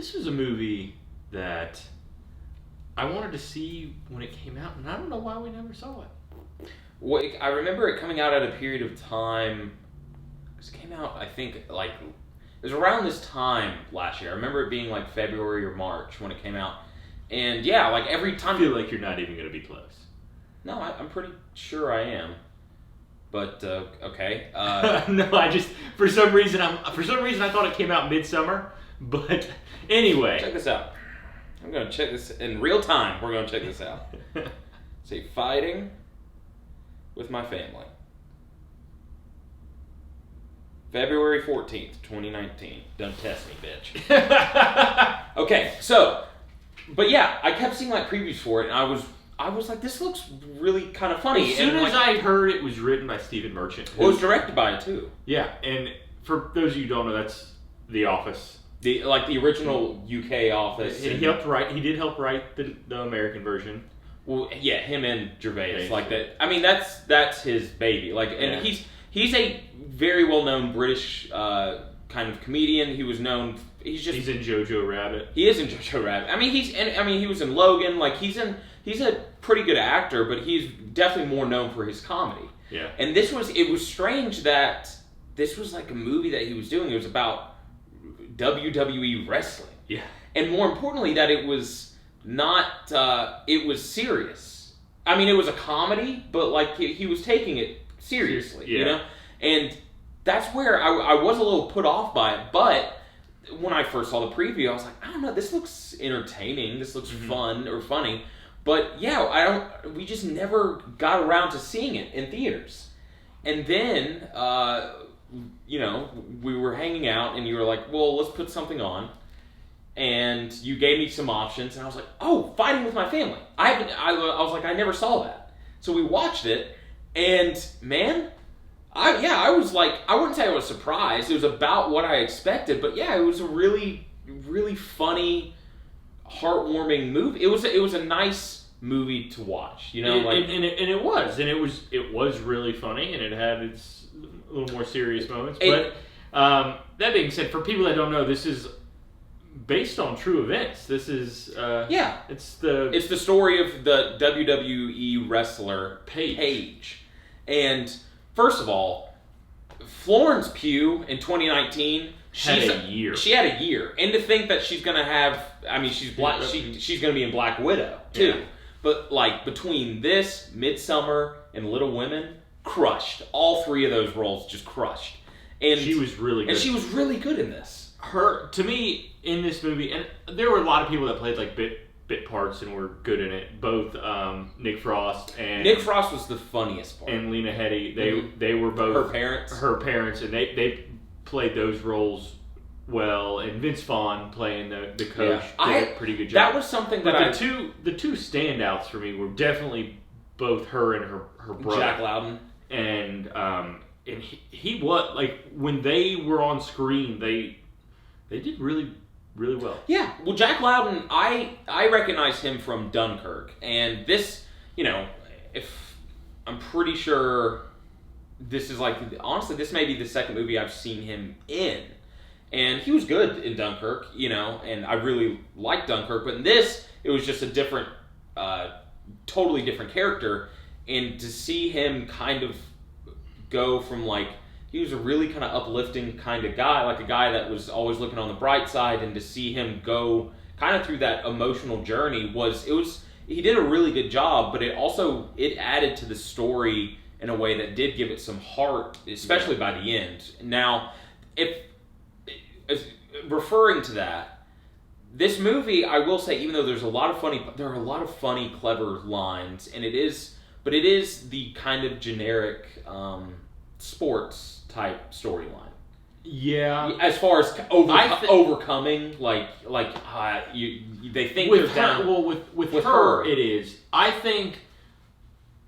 this was a movie that I wanted to see when it came out, and I don't know why we never saw it. Well, I remember it coming out at a period of time. It came out, I think, like it was around this time last year. I remember it being like February or March when it came out, and yeah, like every time. I feel like you're not even going to be close. No, I'm pretty sure I am. But okay. No, I just for some reason I thought it came out midsummer. But anyway, check this out. I'm gonna check this in real time. We're gonna check this out. See, fighting with my family. February 14th, 2019. Don't test me, bitch. Okay, so, but yeah, I kept seeing like previews for it, and I was like, this looks really kind of funny. As soon as I heard it was written by Stephen Merchant. Well, it was directed by it too. Yeah, and for those of you who don't know, that's The Office. The original UK Office. He helped write. He did help write the American version. Well, yeah, him and Gervais, like that. I mean, that's his baby. Like, and he's a very well known British kind of comedian. He was known. He's in Jojo Rabbit. He is in Jojo Rabbit. I mean, he was in Logan. Like, he's a pretty good actor, but he's definitely more known for his comedy. Yeah. And it was strange that this was like a movie that he was doing. It was about WWE wrestling. Yeah. And more importantly, that it was not, it was serious. I mean, it was a comedy, but like he was taking it seriously, yeah. You know? And that's where I was a little put off by it, but when I first saw the preview, I was like, I don't know, this looks entertaining, this looks fun or funny, but yeah, we just never got around to seeing it in theaters. And then, we were hanging out, and you were like, well, let's put something on. And you gave me some options, and I was like, oh, Fighting with My Family. I was like, I never saw that. So we watched it, and man, I was like, I wouldn't say I was surprised. It was about what I expected, but yeah, it was a really, really funny, heartwarming movie. It was a nice movie to watch, you know, it was really funny, and it had its a little more serious moments. But that being said, for people that don't know, this is based on true events. This is it's the story of the WWE wrestler Paige. And first of all, Florence Pugh in 2019 she had a year, and to think that she's gonna have, I mean, she's black. She's gonna be in Black Widow too. Yeah. But like between this, Midsummer, and Little Women, crushed. All three of those roles just crushed. And she was really good. And she was really good in this. To me, in this movie, and there were a lot of people that played like bit parts and were good in it. Both Nick Frost was the funniest part, and Lena Headey. They were both her parents, and they played those roles well. And Vince Vaughn playing the coach did a pretty good job. That was something that the two standouts for me were definitely both her and her brother Jack Loudon, and he was like, when they were on screen, they did really, really well. Yeah. Well, Jack Loudon, I recognize him from Dunkirk. And this, if I'm pretty sure this is honestly, this may be the second movie I've seen him in. And he was good in Dunkirk, and I really liked Dunkirk. But in this, it was just a different, totally different character. And to see him kind of go from he was a really kind of uplifting kind of guy, like a guy that was always looking on the bright side, and to see him go kind of through that emotional journey he did a really good job, but it added to the story in a way that did give it some heart, especially by the end. Now, referring to that, this movie, I will say, even though there are a lot of funny, clever lines, and it is the kind of generic sports type storyline. Yeah. As far as overcoming, they think with they're her, down. Well, with her, it is. I think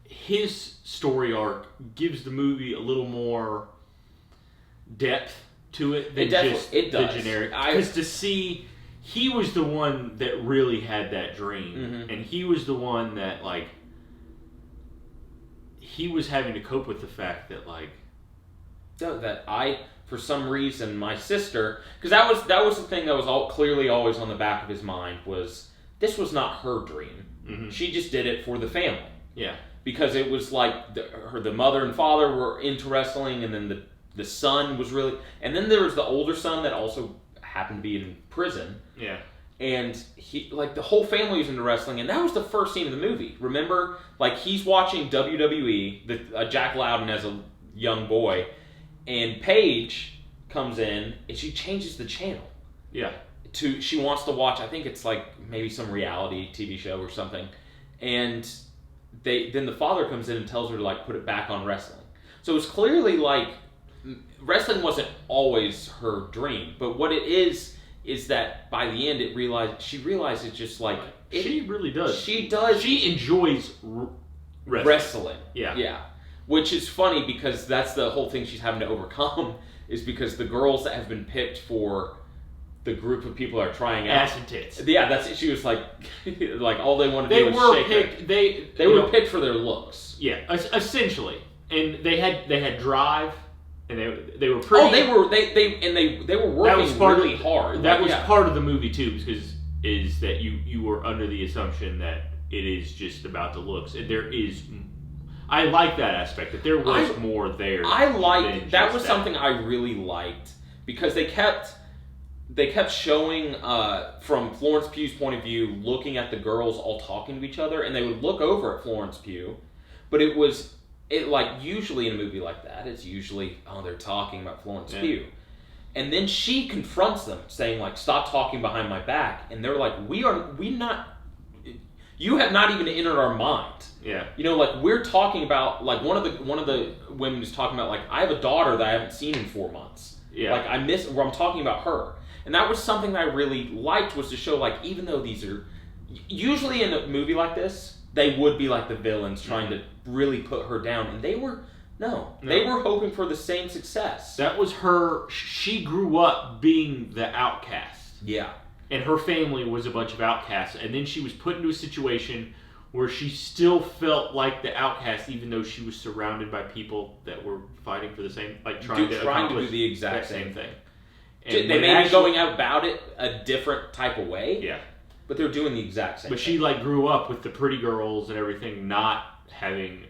his story arc gives the movie a little more depth to it than just the generic. Because to see, he was the one that really had that dream, and he was the one that he was having to cope with the fact that for some reason, my sister, because that was the thing that was clearly always on the back of his mind, was this was not her dream. Mm-hmm. She just did it for the family. Yeah. Because it was like the mother and father were into wrestling, and then the son was really... And then there was the older son that also happened to be in prison. Yeah. And he, like, the whole family was into wrestling, and that was the first scene of the movie. Remember? Like, he's watching WWE, Jack Loudon as a young boy, and Paige comes in, and she changes the channel. Yeah. She wants to watch, I think it's like maybe some reality TV show or something, and then the father comes in and tells her to, like, put it back on wrestling. So it's clearly like wrestling wasn't always her dream, but what it is that by the end she realizes just like she really does. She does. She enjoys wrestling. Yeah. Yeah. Which is funny because that's the whole thing she's having to overcome, is because the girls that have been picked for the group of people that are trying out. Ass and tits. Yeah, that's it. She was like, all they wanted to do was shake picked, They were picked for their looks. Yeah, essentially. And they had drive, and they were pretty. Oh, they were working really hard. That was part of the movie too, because that you were under the assumption that it is just about the looks, and there is. I like that aspect, that there was more there. I liked that was something I really liked, because they kept showing from Florence Pugh's point of view, looking at the girls all talking to each other, and they would look over at Florence Pugh, but it like usually in a movie like that, it's usually they're talking about Florence Pugh, and then she confronts them, saying like, stop talking behind my back, and they're like, you have not even entered our mind. Yeah. Like, we're talking about, like, one of the women is talking about, like, I have a daughter that I haven't seen in 4 months. Yeah. Like, I'm talking about her. And that was something that I really liked, was to show, like, even though these are, usually in a movie like this, they would be like the villains trying to really put her down. And they were hoping for the same success. That was her, she grew up being the outcast. Yeah. And her family was a bunch of outcasts. And then she was put into a situation where she still felt like the outcast, even though she was surrounded by people that were fighting for the same, like trying to do the exact same thing. And they may be going about it a different type of way. Yeah. But they're doing the exact same thing. But she, like, grew up with the pretty girls and everything, not having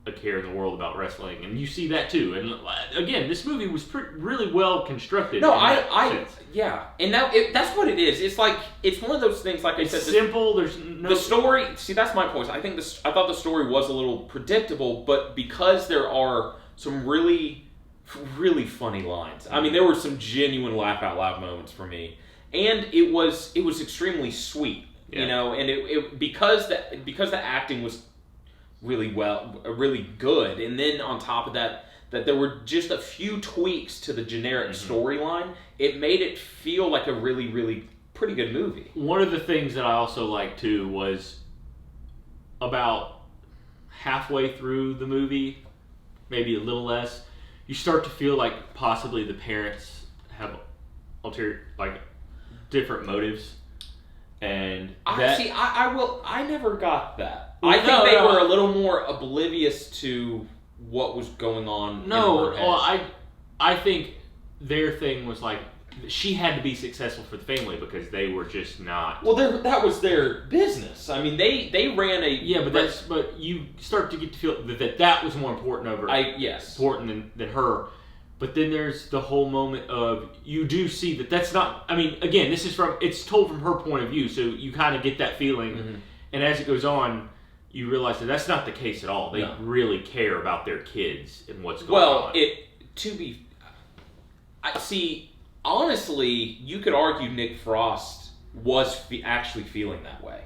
a care in the world about wrestling, and you see that too. And again, this movie was really well constructed. No, yeah, and that's what it is. It's like, it's one of those things. Like I said, simple. There's no the story. See, that's my point. I thought the story was a little predictable, but because there are some really, really funny lines. I mean, there were some genuine laugh out loud moments for me, and it was extremely sweet. Yeah. And it because the acting was really good, and then on top of that there were just a few tweaks to the generic storyline. It made it feel like a really, really pretty good movie. One of the things that I also liked too was about halfway through the movie, maybe a little less, you start to feel like possibly the parents have different motives. And I never got that. I think they were a little more oblivious to what was going on. No, well, I think their thing was like, she had to be successful for the family because they were just not. Well, that was their business. I mean, they ran a but you start to get to feel that was more important important than her. But then there's the whole moment of, you do see that's not, I mean, again, it's told from her point of view, so you kind of get that feeling. Mm-hmm. And as it goes on, you realize that that's not the case at all. They really care about their kids and what's going on. Honestly, you could argue Nick Frost was actually feeling that way.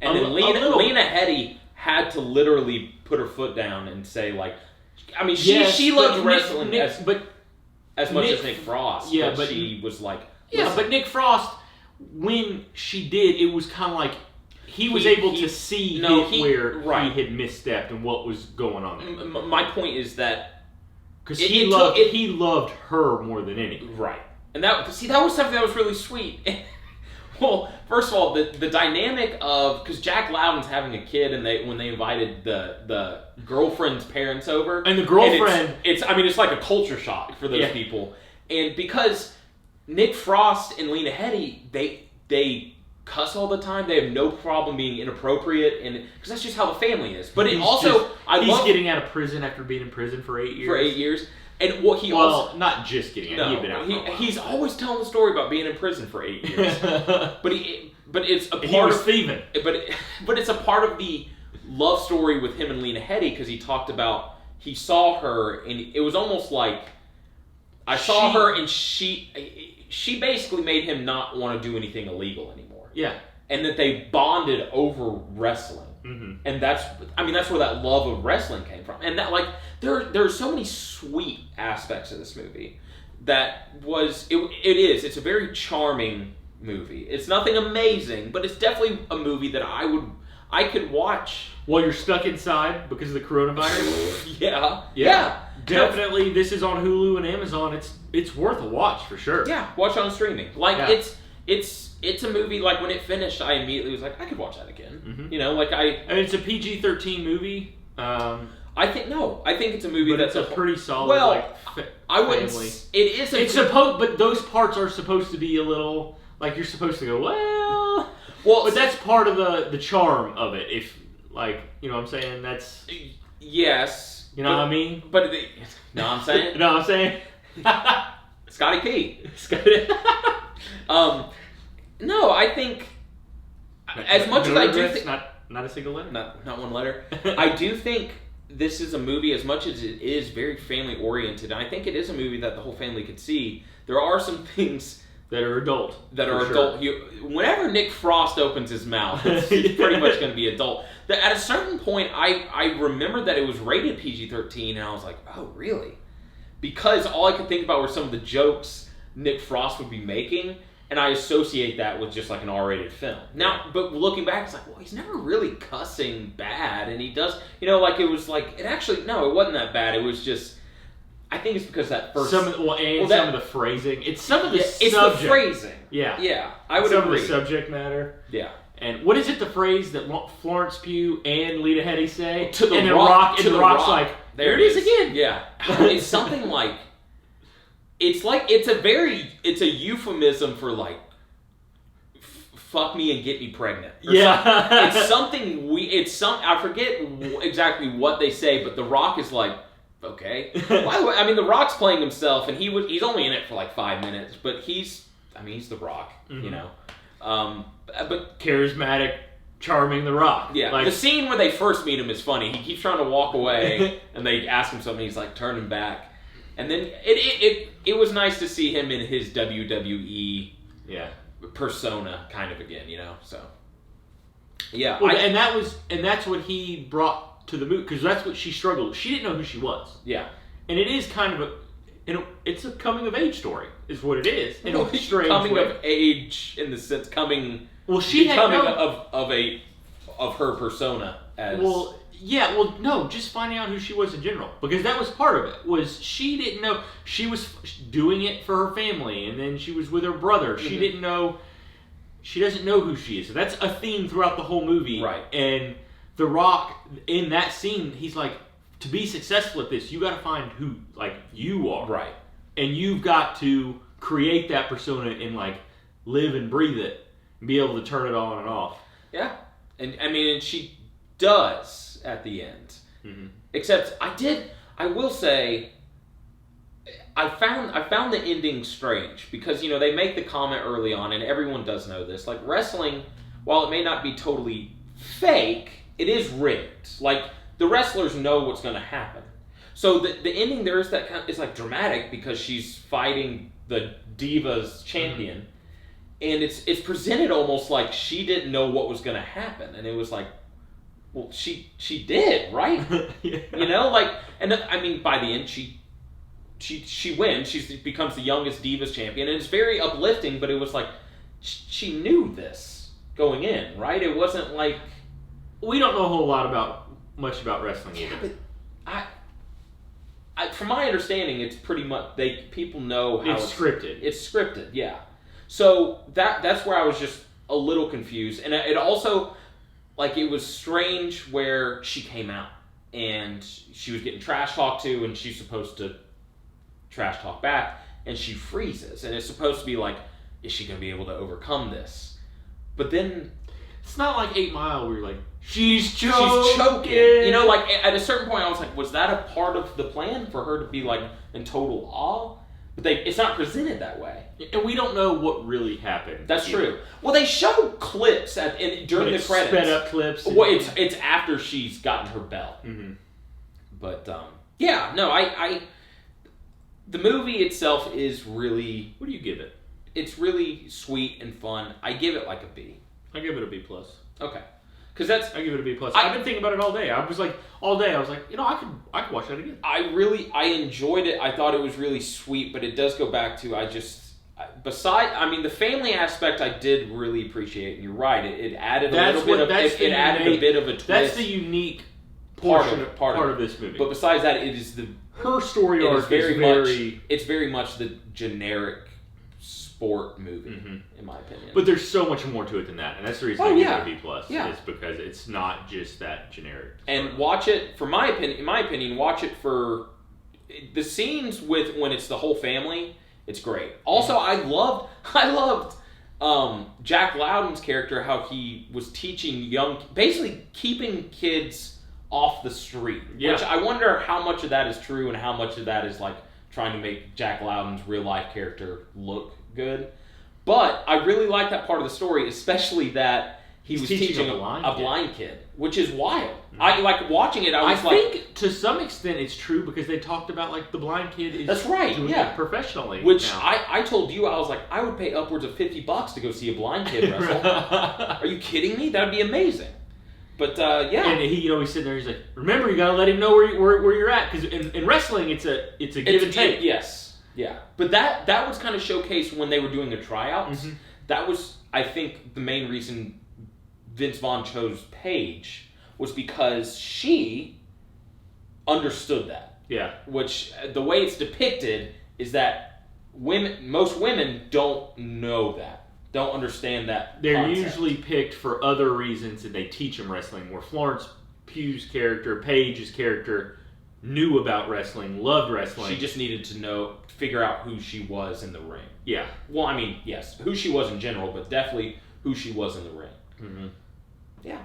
And then Lena Headey had to literally put her foot down and say, like, I mean, she loved wrestling as much as Nick Frost. Yeah, but she was like... Yeah, but Nick Frost, when she did, it was kind of like he was able to see where he had misstepped and what was going on there. My point is that... Because he loved her more than anything. Right. And that was something that was really sweet. Well, first of all, the dynamic of, because Jack Loudon's having a kid, and when they invited the girlfriend's parents over, and the girlfriend, it's like a culture shock for those people. And because Nick Frost and Lena Headey, they cuss all the time. They have no problem being inappropriate, and because that's just how the family is. But he's getting out of prison after being in prison for 8 years. For 8 years, and what he also not just getting out. He'd been out for a while. He's always telling the story about being in prison for 8 years. but it's a part he was thieving. But it's a part of the love story with him and Lena Headey because he talked about he saw her and it was almost like I saw her and she basically made him not want to do anything illegal anymore. Yeah. And that they bonded over wrestling. Mm-hmm. And that's where that love of wrestling came from. And that, like, there are so many sweet aspects of this movie it's a very charming movie. It's nothing amazing, but it's definitely a movie that I could watch. While you're stuck inside because of the coronavirus? Yeah. Definitely, this is on Hulu and Amazon. It's worth a watch for sure. Yeah, watch on streaming. Like it's a movie. Like when it finished, I immediately was like, I could watch that again. Mm-hmm. You know, and it's a PG-13 movie. I think it's a movie that's a pretty solid. I wouldn't. Family. It is. But those parts are supposed to be a little like you're supposed to go well. But that's part of the charm of it. If like you know what I'm saying, that's yes. You know what I mean? But no, I'm saying. No, I'm saying. Scotty P. No, I think as much as I do think not a single letter, not one letter. I do think this is a movie as much as it is very family oriented, and I think it is a movie that the whole family could see. There are some things that are adult. Whenever Nick Frost opens his mouth, it's pretty much going to be adult. At a certain point, I remembered that it was rated PG-13, and I was like, oh, really? Because all I could think about were some of the jokes Nick Frost would be making, and I associate that with just like an R-rated film. Now, but looking back, it's like, well, he's never really cussing bad, and he does, like it was like, it wasn't that bad. It was just, I think it's because that first... some of the phrasing. It's some of the subject. It's the phrasing. Yeah. Yeah, I would agree. Some of the subject matter. Yeah. And what is it, the phrase that Florence Pugh and Lena Headey say? To the Rock. And the Rock's like, there it is again. Yeah. It's something like... It's a euphemism for like, fuck me and get me pregnant. Yeah. It's something I forget exactly what they say, but The Rock is like, okay. By the way, I mean, The Rock's playing himself, and he's only in it for like 5 minutes, but he's The Rock, mm-hmm. But charismatic, charming The Rock. Yeah. Like, the scene where they first meet him is funny. He keeps trying to walk away, and they ask him something, he's like turning back. And then it was nice to see him in his WWE persona kind of again, So yeah, well, and that's what he brought to the movie because that's what she struggled with. She didn't know who she was. Yeah, and it is kind of it's a coming of age story, is what it is. In a strange coming way. of age in the sense coming. Well, she becoming of her persona as Yeah, well, no, just finding out who she was in general. Because that was part of it, was she didn't know. She was doing it for her family, and then she was with her brother. Mm-hmm. She doesn't know who she is. So that's a theme throughout the whole movie. Right. And The Rock, in that scene, he's like, to be successful at this, you got to find who, like, you are. Right. And you've got to create that persona and, like, live and breathe it, and be able to turn it on and off. Yeah. And, I mean, and she does at the end. Mm-hmm. Except I will say I found the ending strange because they make the comment early on, and everyone does know this, like wrestling, while it may not be totally fake, it is rigged. Like the wrestlers know what's going to happen. So the ending there is that it's like dramatic because she's fighting the Divas champion, mm-hmm. and it's presented almost like she didn't know what was going to happen, and it was like, well, she did, right? Yeah. And I mean, by the end, she wins. She becomes the youngest Divas champion, and it's very uplifting. But it was like she knew this going in, right? It wasn't like we don't know a whole lot much about wrestling either. But from my understanding, it's pretty much people know how it's scripted. It's scripted, yeah. So that's where I was just a little confused, and it also. Like, it was strange where she came out and she was getting trash talked to and she's supposed to trash talk back. and she freezes, and it's supposed to be like, is she going to be able to overcome this? But then it's not like 8 Mile where you're like, she's choking. You know, like at a certain point I was like, was that a part of the plan for her to be like in total awe? But it's not presented that way. And we don't know what really happened. That's true. Well, they show clips during the credits. Sped up clips. Well, it's after she's gotten her belt. Mm-hmm. But yeah, no, I the movie itself is really. What do you give it? It's really sweet and fun. I give it like a B. I give it a B plus. Okay, because I give it a B plus. I've been thinking about it all day. I was like, I could watch that again. I enjoyed it. I thought it was really sweet, but it does go back to the family aspect I did really appreciate. And you're right. It added a bit of a twist. That's the unique part of this movie. But besides that, it is her story arc it's very much the generic sport movie, in my opinion. But there's so much more to it than that, and that's the reason I give it a B plus. Yeah. Is because it's not just that generic. And watch it in my opinion. Watch it for the scenes when it's the whole family. It's great. Also, I loved Jack Loudon's character, how he was teaching basically keeping kids off the street. Yeah. Which I wonder how much of that is true and how much of that is like trying to make Jack Loudon's real life character look good. But I really like that part of the story, especially that he was teaching a blind kid, which is wild. Mm-hmm. I like watching it. I think to some extent it's true because they talked about like the blind kid is doing it professionally. Which I told you, I was like, I would pay upwards of $50 to go see a blind kid wrestle. Are you kidding me? That would be amazing. But yeah, and he's sitting there. He's like, remember, you got to let him know where you're at because in wrestling, it's a give and take. Yes. Yeah, but that was kind of showcased when they were doing the tryouts. Mm-hmm. That was, I think, the main reason Vince Vaughn chose Paige was because she understood that. Yeah. Which, the way it's depicted is that most women don't know that, don't understand that They're concept. Usually picked for other reasons and they teach them wrestling, where Florence Pugh's character, Paige's character, knew about wrestling, loved wrestling. She just needed to figure out who she was in the ring. Yeah. Well, I mean, yes, who she was in general, but definitely who she was in the ring. Mm-hmm. Yeah.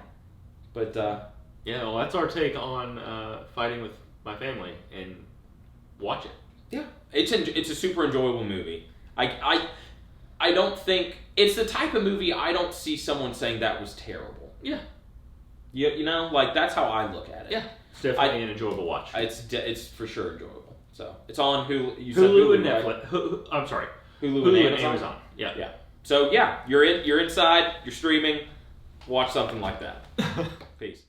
But, yeah, well, that's our take on fighting with my family, and watch it. Yeah. It's a super enjoyable movie. I don't think... It's the type of movie I don't see someone saying that was terrible. Yeah. You know, like, that's how I look at it. Yeah. It's definitely an enjoyable watch. It's for sure enjoyable. So it's on Hulu. Hulu and Netflix. Right? I'm sorry. Hulu and Amazon. Yeah. So yeah, you're inside. You're streaming. Watch something like that. Peace.